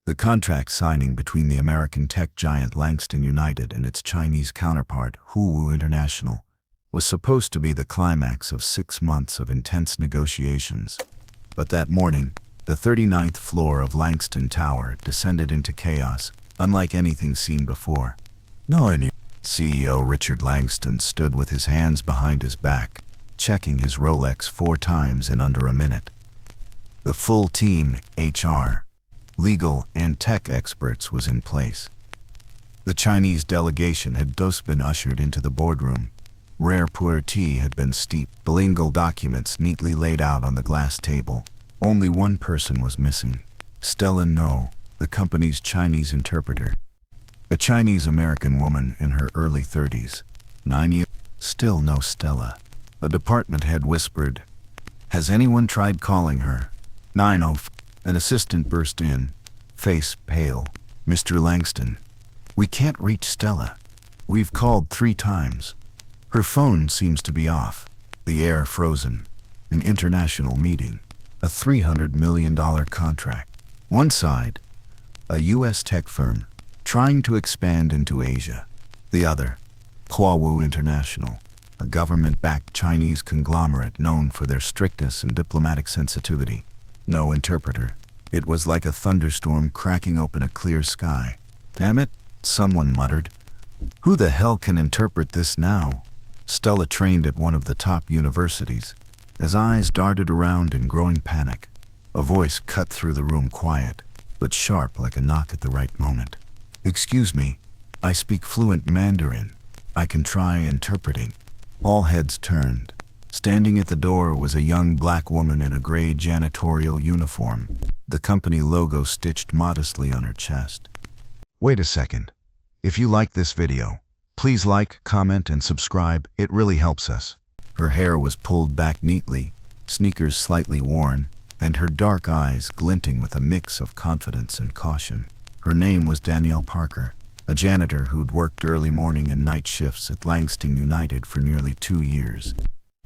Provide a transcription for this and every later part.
The contract signing between the American tech giant Langston United and its Chinese counterpart, Huwu International, was supposed to be the climax of 6 months of intense negotiations. But that morning, the 39th floor of Langston Tower descended into chaos, unlike anything seen before. CEO Richard Langston stood with his hands behind his back, checking his Rolex 4 times in under a minute. The full team, HR, legal, and tech experts, was in place. The Chinese delegation had just been ushered into the boardroom. Rare pu'er tea had been steeped, bilingual documents neatly laid out on the glass table. Only one person was missing: Stella No, the company's Chinese interpreter. A Chinese-American woman in her early 30s. 9 years. Still no Stella. A department head whispered, "Has anyone tried calling her?" 9:05. An assistant burst in, face pale. "Mr. Langston, we can't reach Stella. We've called 3 times. Her phone seems to be off." The air frozen. An international meeting. A $300 million contract. One side, a U.S. tech firm trying to expand into Asia. The other, Huawei International, a government-backed Chinese conglomerate known for their strictness and diplomatic sensitivity. No interpreter. It was like a thunderstorm cracking open a clear sky. "Damn it," someone muttered. "Who the hell can interpret this now?" Stella trained at one of the top universities. His eyes darted around in growing panic. A voice cut through the room, quiet, but sharp like a knock at the right moment. "Excuse me, I speak fluent Mandarin. I can try interpreting." All heads turned. Standing at the door was a young black woman in a gray janitorial uniform, the company logo stitched modestly on her chest. "Wait a second. If you like this video, please like, comment, and subscribe. It really helps us." Her hair was pulled back neatly, sneakers slightly worn, and her dark eyes glinting with a mix of confidence and caution. Her name was Danielle Parker, a janitor who'd worked early morning and night shifts at Langston United for nearly 2 years.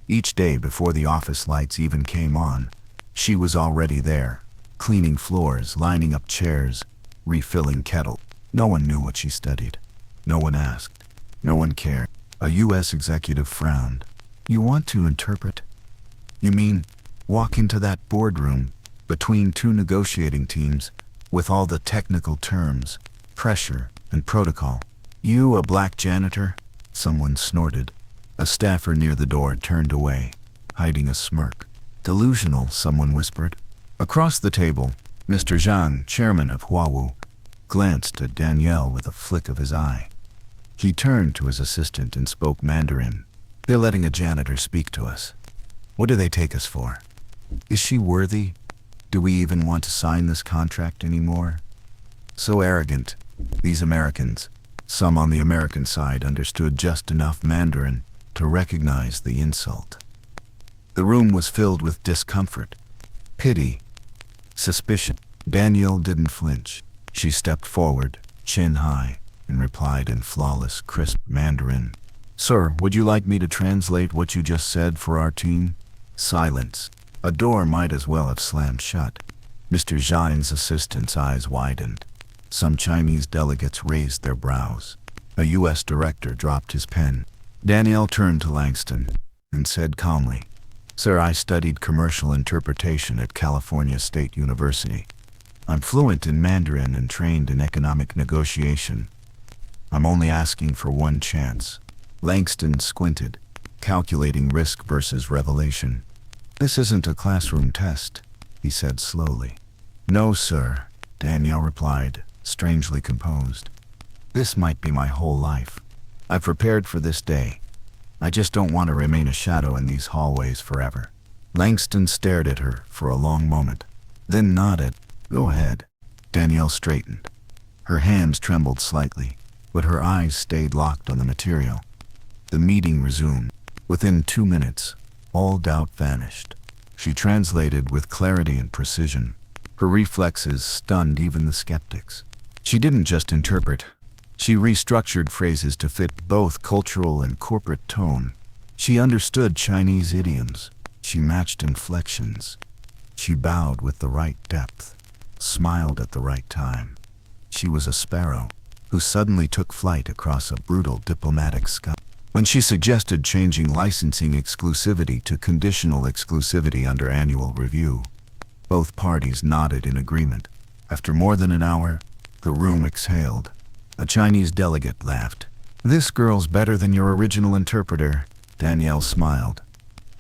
Each day before the office lights even came on, she was already there, cleaning floors, lining up chairs, refilling kettles. No one knew what she studied. No one asked. No one cared. A U.S. executive frowned. "You want to interpret? You mean walk into that boardroom between 2 negotiating teams with all the technical terms, pressure, and protocol? You a black janitor?" Someone snorted. A staffer near the door turned away, hiding a smirk. "Delusional," someone whispered. Across the table, Mr. Zhang, chairman of Huawei, glanced at Danielle with a flick of his eye. He turned to his assistant and spoke Mandarin. "They're letting a janitor speak to us. What do they take us for? Is she worthy? Do we even want to sign this contract anymore?" So arrogant, these Americans. Some on the American side understood just enough Mandarin to recognize the insult. The room was filled with discomfort, pity, suspicion. Danielle didn't flinch. She stepped forward, chin high, and replied in flawless, crisp Mandarin. "Sir, would you like me to translate what you just said for our team?" Silence. A door might as well have slammed shut. Mr. Zhang's assistant's eyes widened. Some Chinese delegates raised their brows. A U.S. director dropped his pen. Danielle turned to Langston and said calmly, "Sir, I studied commercial interpretation at California State University. I'm fluent in Mandarin and trained in economic negotiation. I'm only asking for one chance." Langston squinted, calculating risk versus revelation. "This isn't a classroom test," he said slowly. "No, sir," Danielle replied, strangely composed. "This might be my whole life. I've prepared for this day. I just don't want to remain a shadow in these hallways forever." Langston stared at her for a long moment, then nodded. "Go ahead." Danielle straightened. Her hands trembled slightly, but her eyes stayed locked on the material. The meeting resumed. Within 2 minutes, all doubt vanished. She translated with clarity and precision. Her reflexes stunned even the skeptics. She didn't just interpret. She restructured phrases to fit both cultural and corporate tone. She understood Chinese idioms. She matched inflections. She bowed with the right depth. smiled at the right time. She was a sparrow who suddenly took flight across a brutal diplomatic sky. When she suggested changing licensing exclusivity to conditional exclusivity under annual review, both parties nodded in agreement. After more than an hour, the room exhaled. A Chinese delegate laughed. "This girl's better than your original interpreter." Danielle smiled,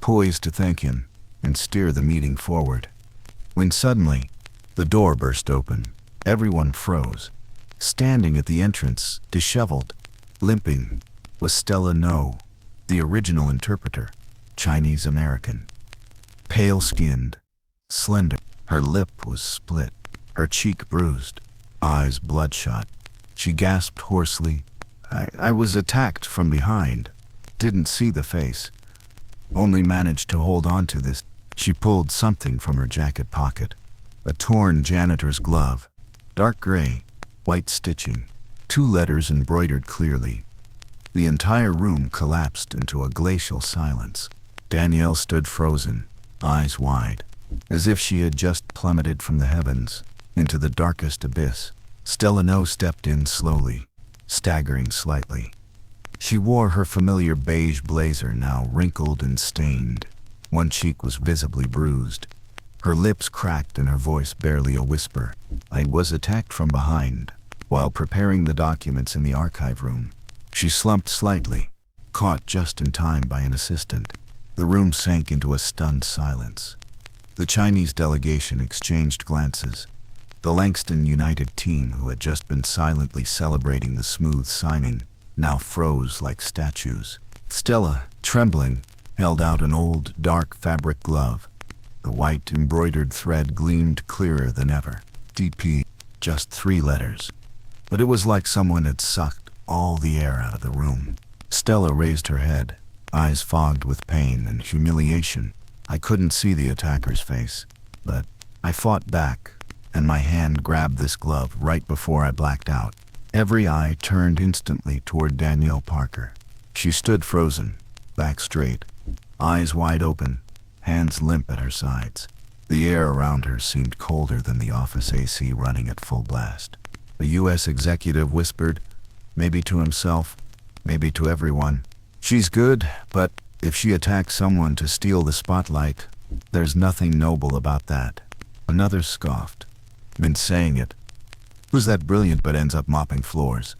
poised to thank him and steer the meeting forward. When suddenly, the door burst open. Everyone froze. Standing at the entrance, disheveled, limping, was Stella No, the original interpreter, Chinese American. Pale-skinned, slender, her lip was split, her cheek bruised, eyes bloodshot. She gasped hoarsely, I was attacked from behind. Didn't see the face. Only managed to hold on to this." She pulled something from her jacket pocket. A torn janitor's glove, dark gray, white stitching, 2 letters embroidered clearly. The entire room collapsed into a glacial silence. Danielle stood frozen, eyes wide, as if she had just plummeted from the heavens into the darkest abyss. Stella No stepped in slowly, staggering slightly. She wore her familiar beige blazer, now wrinkled and stained. One cheek was visibly bruised. Her lips cracked and her voice barely a whisper. "I was attacked from behind while preparing the documents in the archive room." She slumped slightly, caught just in time by an assistant. The room sank into a stunned silence. The Chinese delegation exchanged glances. The Langston United team, who had just been silently celebrating the smooth signing, now froze like statues. Stella, trembling, held out an old, dark fabric glove. The white embroidered thread gleamed clearer than ever. DP, just 3 letters. But it was like someone had sucked all the air out of the room. Stella raised her head, eyes fogged with pain and humiliation. I couldn't see the attacker's face, but I fought back, and my hand grabbed this glove right before I blacked out. Every eye turned instantly toward Danielle Parker. She stood frozen, back straight, eyes wide open, hands limp at her sides. The air around her seemed colder than the office AC running at full blast. A U.S. executive whispered, maybe to himself, maybe to everyone, "She's good, but if she attacks someone to steal the spotlight, there's nothing noble about that." Another scoffed. "Been saying it. Who's that brilliant but ends up mopping floors?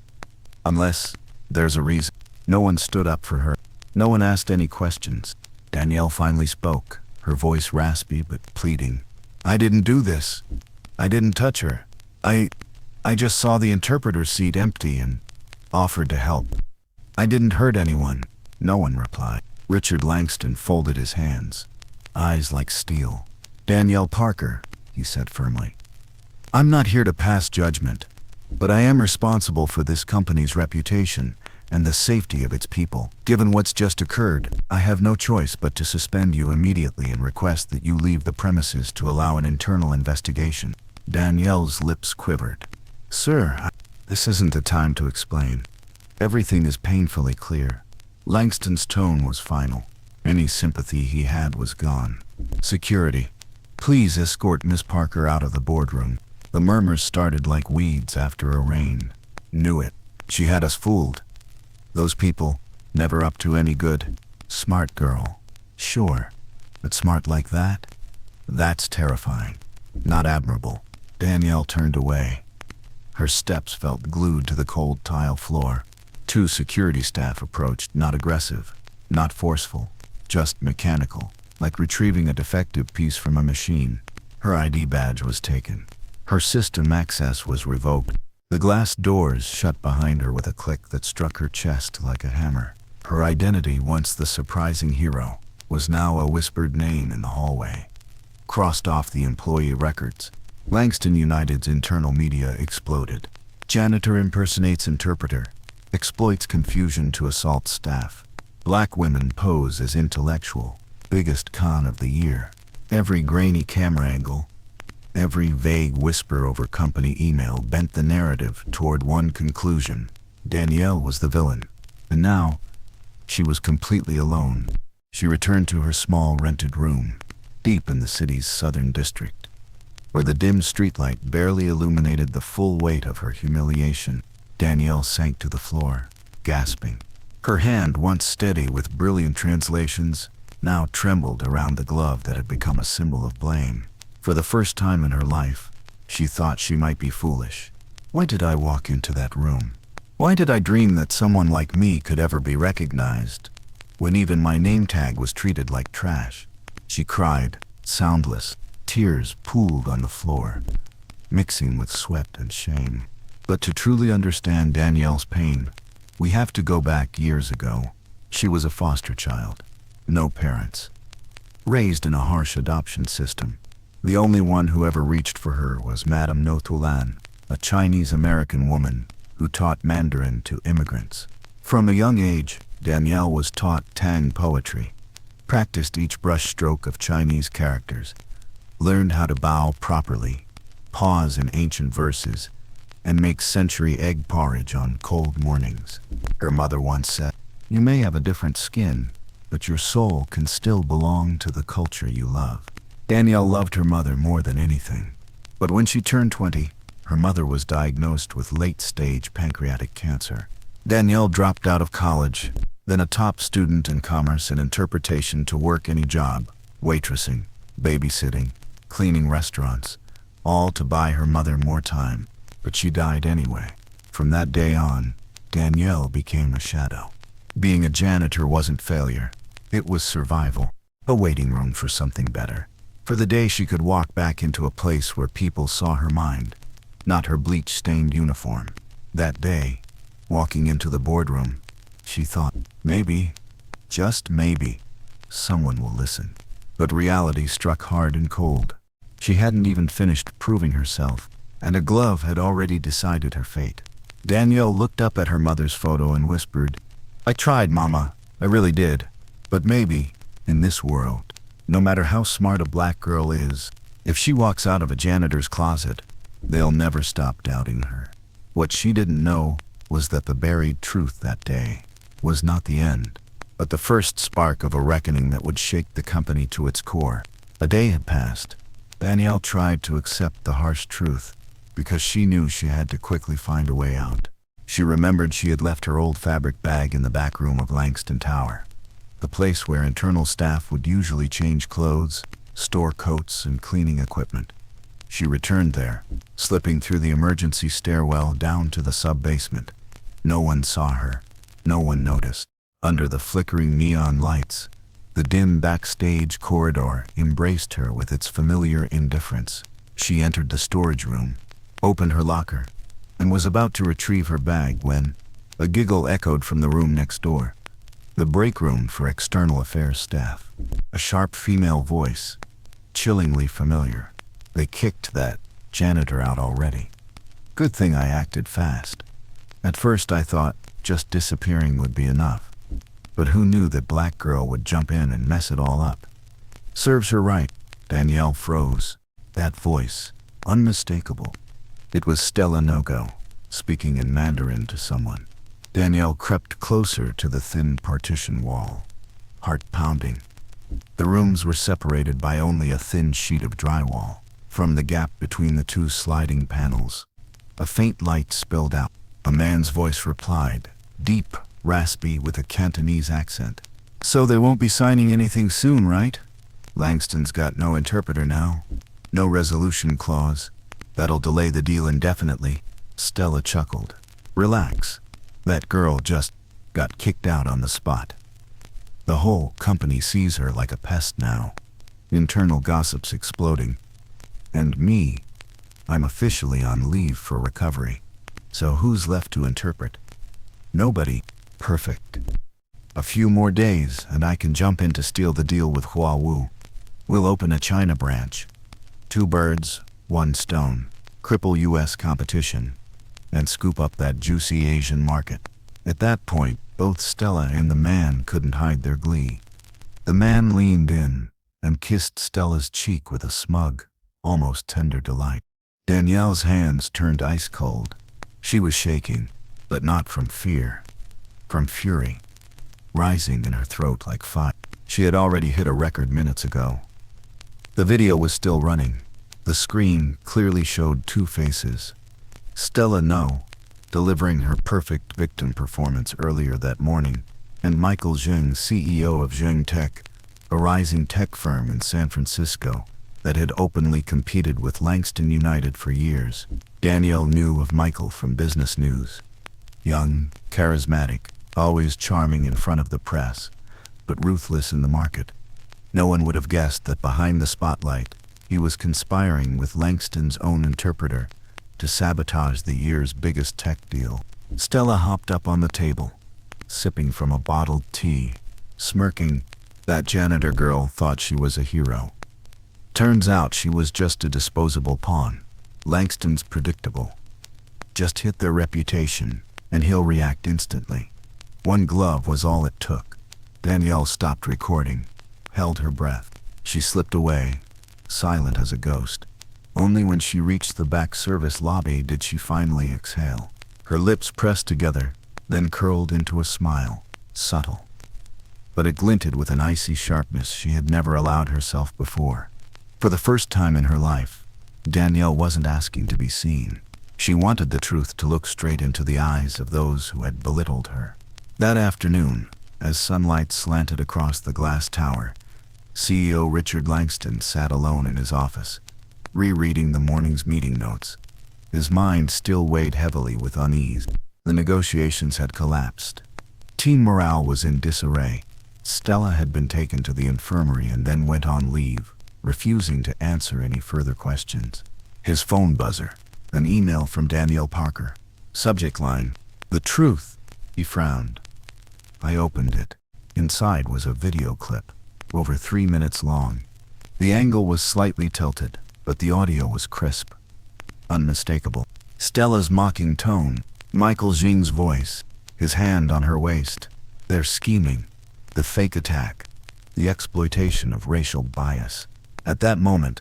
Unless there's a reason." No one stood up for her. No one asked any questions. Danielle finally spoke, her voice raspy but pleading. "I didn't do this. I didn't touch her. I just saw the interpreter's seat empty and offered to help. I didn't hurt anyone." No one replied. Richard Langston folded his hands, eyes like steel. "Danielle Parker," he said firmly, "I'm not here to pass judgment, but I am responsible for this company's reputation and the safety of its people. Given what's just occurred, I have no choice but to suspend you immediately and request that you leave the premises to allow an internal investigation." Danielle's lips quivered. "Sir, this isn't the time to explain. Everything is painfully clear." Langston's tone was final. Any sympathy he had was gone. "Security, please escort Miss Parker out of the boardroom." The murmurs started like weeds after a rain. "Knew it. She had us fooled. Those people, never up to any good. Smart girl. Sure, but smart like that? That's terrifying. Not admirable." Danielle turned away. Her steps felt glued to the cold tile floor. 2 security staff approached, not aggressive, not forceful, just mechanical, like retrieving a defective piece from a machine. Her ID badge was taken. Her system access was revoked. The glass doors shut behind her with a click that struck her chest like a hammer. Her identity, once the surprising hero, was now a whispered name in the hallway. Crossed off the employee records. Langston United's internal media exploded. Janitor impersonates interpreter. Exploits confusion to assault staff. Black women pose as intellectual. Biggest con of the year. Every grainy camera angle, every vague whisper over company email bent the narrative toward one conclusion. Danielle was the villain. And now, she was completely alone. She returned to her small rented room, deep in the city's southern district. where the dim streetlight barely illuminated the full weight of her humiliation. Danielle sank to the floor, gasping. Her hand, once steady with brilliant translations, now trembled around the glove that had become a symbol of blame. For the first time in her life, she thought she might be foolish. Why did I walk into that room? Why did I dream that someone like me could ever be recognized, when even my name tag was treated like trash? She cried, soundless. Tears pooled on the floor, mixing with sweat and shame. But to truly understand Danielle's pain, we have to go back years ago. She was a foster child. No parents. Raised in a harsh adoption system. The only one who ever reached for her was Madame Notulan, a Chinese-American woman who taught Mandarin to immigrants. From a young age, Danielle was taught Tang poetry, practiced each brushstroke of Chinese characters, learned how to bow properly, pause in ancient verses, and make century egg porridge on cold mornings. Her mother once said, "You may have a different skin, but your soul can still belong to the culture you love." Danielle loved her mother more than anything. But when she turned 20, her mother was diagnosed with late-stage pancreatic cancer. Danielle dropped out of college, then a top student in commerce and interpretation, to work any job, waitressing, babysitting, cleaning restaurants, all to buy her mother more time. But she died anyway. From that day on, Danielle became a shadow. Being a janitor wasn't failure. It was survival. A waiting room for something better. For the day she could walk back into a place where people saw her mind, not her bleach-stained uniform. That day, walking into the boardroom, she thought, maybe, just maybe, someone will listen. But reality struck hard and cold. She hadn't even finished proving herself, and a glove had already decided her fate. Danielle looked up at her mother's photo and whispered, "I tried, Mama, I really did. But maybe, in this world, no matter how smart a black girl is, if she walks out of a janitor's closet, they'll never stop doubting her." What she didn't know was that the buried truth that day was not the end, but the first spark of a reckoning that would shake the company to its core. A day had passed. Danielle tried to accept the harsh truth, because she knew she had to quickly find a way out. She remembered she had left her old fabric bag in the back room of Langston Tower, the place where internal staff would usually change clothes, store coats, and cleaning equipment. She returned there, slipping through the emergency stairwell down to the sub-basement. No one saw her. No one noticed. Under the flickering neon lights, the dim backstage corridor embraced her with its familiar indifference. She entered the storage room, opened her locker, and was about to retrieve her bag when a giggle echoed from the room next door, the break room for external affairs staff. A sharp female voice, chillingly familiar. "They kicked that janitor out already. Good thing I acted fast. At first I thought just disappearing would be enough. But who knew that black girl would jump in and mess it all up?" Serves her right. Danielle froze. That voice, unmistakable. It was Stella Nogo, speaking in Mandarin to someone. Danielle crept closer to the thin partition wall, heart pounding. The rooms were separated by only a thin sheet of drywall. From the gap between the two sliding panels, a faint light spilled out. A man's voice replied, deep, raspy, with a Cantonese accent. "So they won't be signing anything soon, right? Langston's got no interpreter now. No resolution clause. That'll delay the deal indefinitely." Stella chuckled. "Relax. That girl just got kicked out on the spot. The whole company sees her like a pest now. Internal gossips exploding. And me, I'm officially on leave for recovery. So who's left to interpret? Nobody. Perfect. A few more days and I can jump in to steal the deal with Huawei. We'll open a China branch. 2 birds, 1 stone. Cripple US competition. And scoop up that juicy Asian market." At that point, both Stella and the man couldn't hide their glee. The man leaned in and kissed Stella's cheek with a smug, almost tender delight. Danielle's hands turned ice cold. She was shaking, but not from fear, from fury, rising in her throat like fire. She had already hit a record minutes ago. The video was still running. The screen clearly showed two faces. Stella No, delivering her perfect victim performance earlier that morning, and Michael Zheng, CEO of Zheng Tech, a rising tech firm in San Francisco that had openly competed with Langston United for years. Danielle knew of Michael from business news. Young, charismatic, always charming in front of the press, but ruthless in the market. No one would have guessed that behind the spotlight, he was conspiring with Langston's own interpreter to sabotage the year's biggest tech deal. Stella hopped up on the table, sipping from a bottled tea, smirking. That janitor girl thought she was a hero. Turns out she was just a disposable pawn. Langston's predictable. Just hit their reputation, and he'll react instantly. One glove was all it took. Danielle stopped recording, held her breath. She slipped away, silent as a ghost. Only when she reached the back service lobby did she finally exhale. Her lips pressed together, then curled into a smile, subtle. But it glinted with an icy sharpness she had never allowed herself before. For the first time in her life, Danielle wasn't asking to be seen. She wanted the truth to look straight into the eyes of those who had belittled her. That afternoon, as sunlight slanted across the glass tower, CEO Richard Langston sat alone in his office, rereading the morning's meeting notes. His mind still weighed heavily with unease. The negotiations had collapsed. Team morale was in disarray. Stella had been taken to the infirmary and then went on leave, refusing to answer any further questions. His phone buzzer, an email from Danielle Parker. Subject line, "The truth." He frowned. I opened it. Inside was a video clip, over 3 minutes long. The angle was slightly tilted, but the audio was crisp, unmistakable. Stella's mocking tone, Michael Zheng's voice, his hand on her waist. Their scheming, the fake attack, the exploitation of racial bias. At that moment,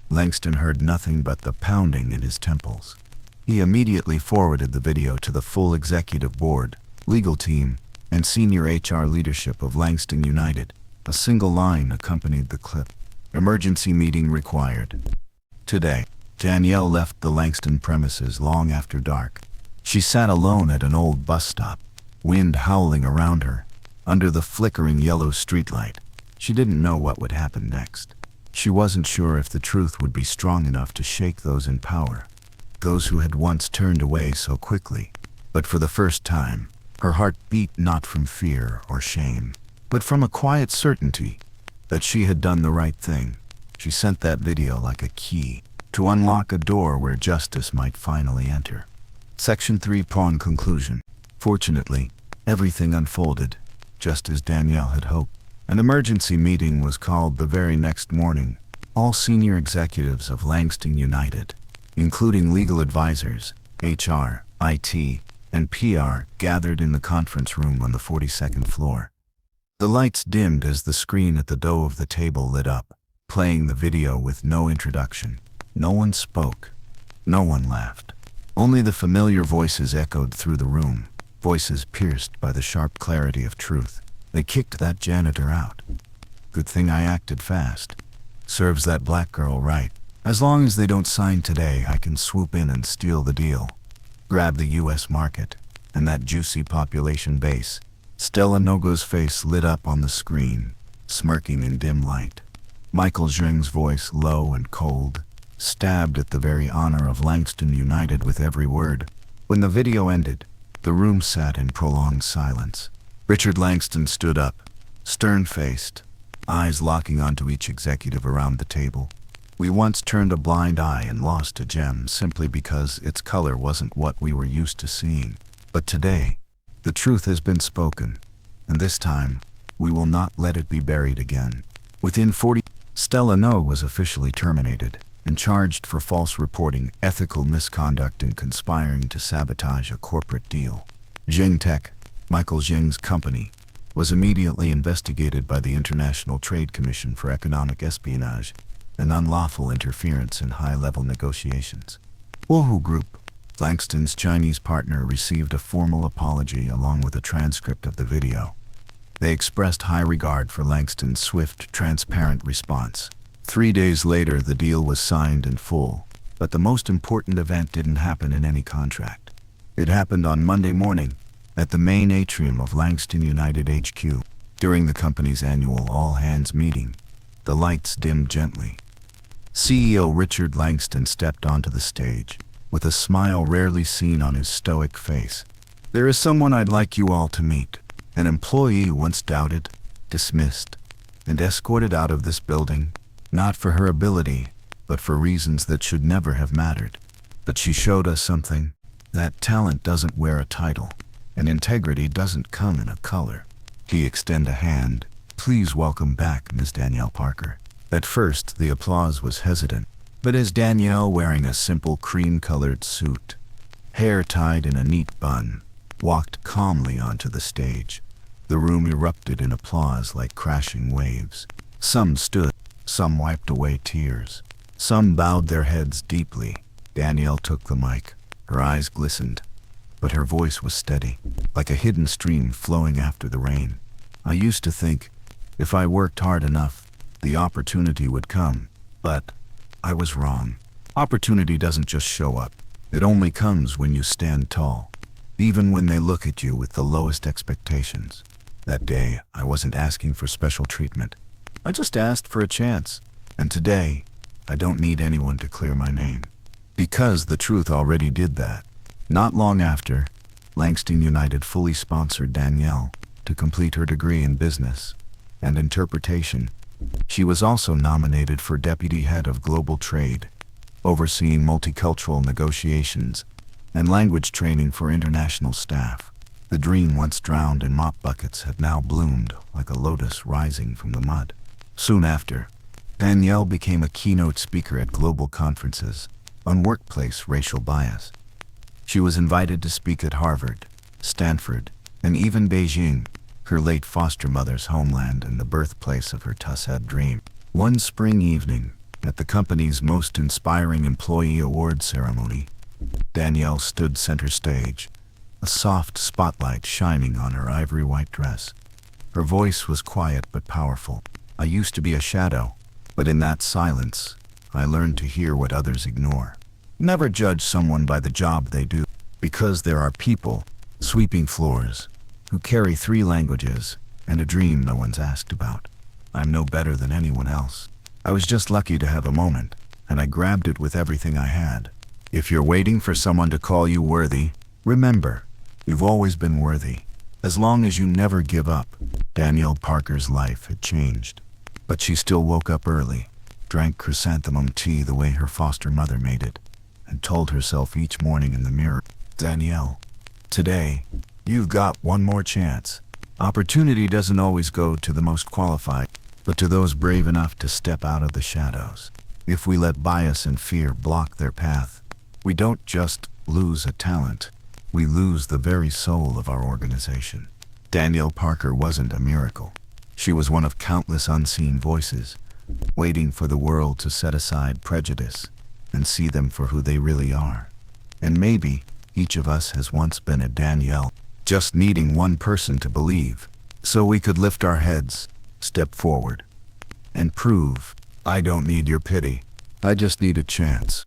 Langston heard nothing but the pounding in his temples. He immediately forwarded the video to the full executive board, legal team, and senior HR leadership of Langston United. A single line accompanied the clip. Emergency meeting required. Today, Danielle left the Langston premises long after dark. She sat alone at an old bus stop, wind howling around her, under the flickering yellow streetlight. She didn't know what would happen next. She wasn't sure if the truth would be strong enough to shake those in power, those who had once turned away so quickly. But for the first time, her heart beat not from fear or shame, but from a quiet certainty that she had done the right thing. She sent that video like a key to unlock a door where justice might finally enter. Section 3 Pawn Conclusion. Fortunately, everything unfolded just as Danielle had hoped. An emergency meeting was called the very next morning. All senior executives of Langston United, including legal advisors, HR, IT, and PR, gathered in the conference room on the 42nd floor. The lights dimmed as the screen at the door of the table lit up, playing the video with no introduction. No one spoke. No one laughed. Only the familiar voices echoed through the room, voices pierced by the sharp clarity of truth. They kicked that janitor out. Good thing I acted fast. Serves that black girl right. As long as they don't sign today, I can swoop in and steal the deal. Grab the US market and that juicy population base. Stella Nogo's face lit up on the screen, smirking in dim light. Michael Zheng's voice, low and cold, stabbed at the very honor of Langston United with every word. When the video ended, the room sat in prolonged silence. Richard Langston stood up, stern-faced, eyes locking onto each executive around the table. We once turned a blind eye and lost a gem simply because its color wasn't what we were used to seeing. But today, the truth has been spoken, and this time, we will not let it be buried again. Within 40, Stella No was officially terminated and charged for false reporting, ethical misconduct, and conspiring to sabotage a corporate deal. Zheng Tech, Michael Zheng's company, was immediately investigated by the International Trade Commission for economic espionage and unlawful interference in high-level negotiations. Wohu Group, Langston's Chinese partner, received a formal apology along with a transcript of the video. They expressed high regard for Langston's swift, transparent response, 3 days later, the deal was signed in full, but the most important event didn't happen in any contract. It happened on Monday morning at the main atrium of Langston United HQ. During the company's annual all-hands meeting, the lights dimmed gently. CEO Richard Langston stepped onto the stage, with a smile rarely seen on his stoic face. "There is someone I'd like you all to meet, an employee once doubted, dismissed, and escorted out of this building, not for her ability, but for reasons that should never have mattered. But she showed us something, that talent doesn't wear a title, and integrity doesn't come in a color." He extended a hand. "Please welcome back Ms. Danielle Parker." At first, the applause was hesitant, but as Danielle, wearing a simple cream-colored suit, hair tied in a neat bun, walked calmly onto the stage, the room erupted in applause like crashing waves. Some stood, some wiped away tears, some bowed their heads deeply. Danielle took the mic. Her eyes glistened, but her voice was steady, like a hidden stream flowing after the rain. "I used to think, if I worked hard enough, the opportunity would come, but I was wrong. Opportunity doesn't just show up. It only comes when you stand tall, even when they look at you with the lowest expectations." That day, I wasn't asking for special treatment. I just asked for a chance. And today, I don't need anyone to clear my name, because the truth already did that. Not long after, Langston United fully sponsored Danielle to complete her degree in business and interpretation. She was also nominated for Deputy Head of Global Trade, overseeing multicultural negotiations and language training for international staff. The dream once drowned in mop buckets had now bloomed like a lotus rising from the mud. Soon after, Danielle became a keynote speaker at global conferences on workplace racial bias. She was invited to speak at Harvard, Stanford, and even Beijing, her late foster mother's homeland and the birthplace of her Tussad dream. One spring evening, at the company's most inspiring employee award ceremony, Danielle stood center stage, a soft spotlight shining on her ivory white dress. Her voice was quiet but powerful. "I used to be a shadow, but in that silence, I learned to hear what others ignore. Never judge someone by the job they do, because there are people sweeping floors who carry 3 languages and a dream no one's asked about. I'm no better than anyone else. I was just lucky to have a moment, and I grabbed it with everything I had." If you're waiting for someone to call you worthy, remember, you've always been worthy, as long as you never give up. Danielle Parker's life had changed, but she still woke up early, drank chrysanthemum tea the way her foster mother made it, and told herself each morning in the mirror, "Danielle, today, you've got one more chance." Opportunity doesn't always go to the most qualified, but to those brave enough to step out of the shadows. If we let bias and fear block their path, we don't just lose a talent, we lose the very soul of our organization. Danielle Parker wasn't a miracle. She was one of countless unseen voices, waiting for the world to set aside prejudice and see them for who they really are. And maybe each of us has once been a Danielle, just needing one person to believe, so we could lift our heads, step forward, and prove, "I don't need your pity, I just need a chance."